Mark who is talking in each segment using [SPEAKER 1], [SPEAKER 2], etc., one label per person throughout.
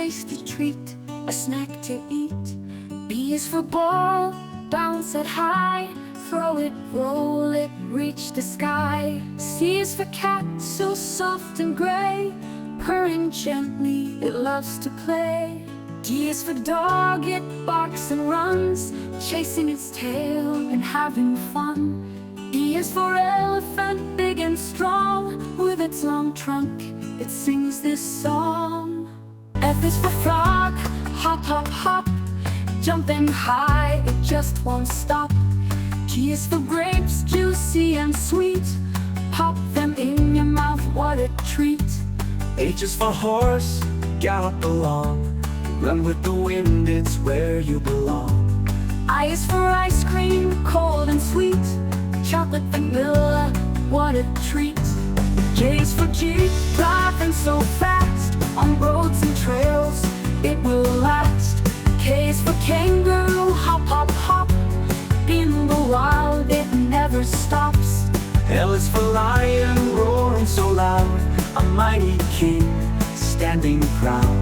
[SPEAKER 1] tasty treat, a snack to eat. B is for ball, bounce it high, throw it, roll it, reach the sky. C is for cat, so soft and gray, purring gently, it loves to play. D is for dog, it barks and runs, chasing its tail and having fun. E is for elephant, big and strong, with its long trunk, it sings this song. F is for frog, hop, hop, hop, jumping high, it just won't stop. G is for grapes, juicy and sweet, pop them in your mouth, what a treat.
[SPEAKER 2] H is for horse, gallop along, run with the wind, it's where you belong.
[SPEAKER 1] I is for ice cream, cold and sweet, chocolate vanilla, what a treat. J is for Jeep, driving so fast, on roads and trails, it will last. K is for kangaroo, hop, hop, hop, in the wild, it never stops.
[SPEAKER 2] L is for lion, roaring so loud, a mighty king, standing proud.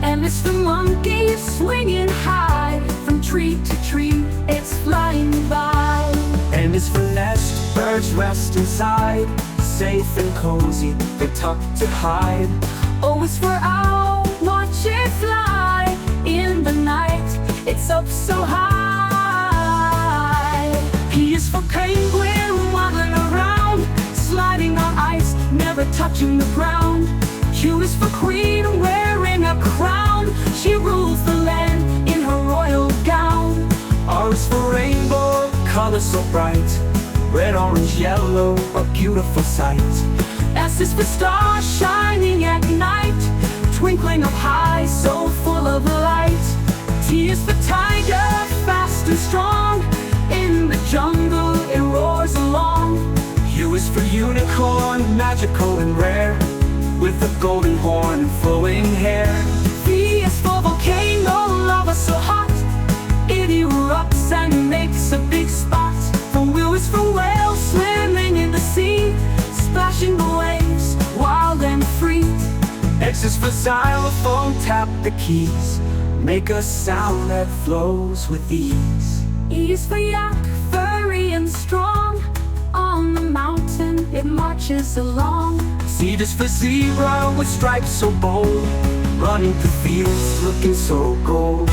[SPEAKER 1] M is for monkey, swinging high, from tree to tree, it's flying by.
[SPEAKER 2] N is for nest, birds rest inside, safe and cozy, they're tucked to hide.
[SPEAKER 1] O is for owl, watch it fly, in the night, it's up so high. P is for penguin, waddling around, sliding on ice, never touching the ground. Q is for queen, wearing a crown, she rules the land in her royal gown.
[SPEAKER 2] R is for rainbow, colors so bright, red, orange, yellow, a beautiful sight.
[SPEAKER 1] S is for star, shining at night, twinkling up high, so full of light. T is for tiger, fast and strong, in the jungle it roars along. U is for unicorn, magical and rare, with a golden horn and flowing hair. V is for volcano, lava so hot, it erupts and makes a big spot. W is for whale, swimming in the sea, splashing the waves, wild and free.
[SPEAKER 2] X is for xylophone, tap the keys, make a sound that flows with ease.
[SPEAKER 1] E is for yak, furry and strong, on the mountain it marches along.
[SPEAKER 2] Z is for zebra, with stripes so bold, running through fields looking so gold.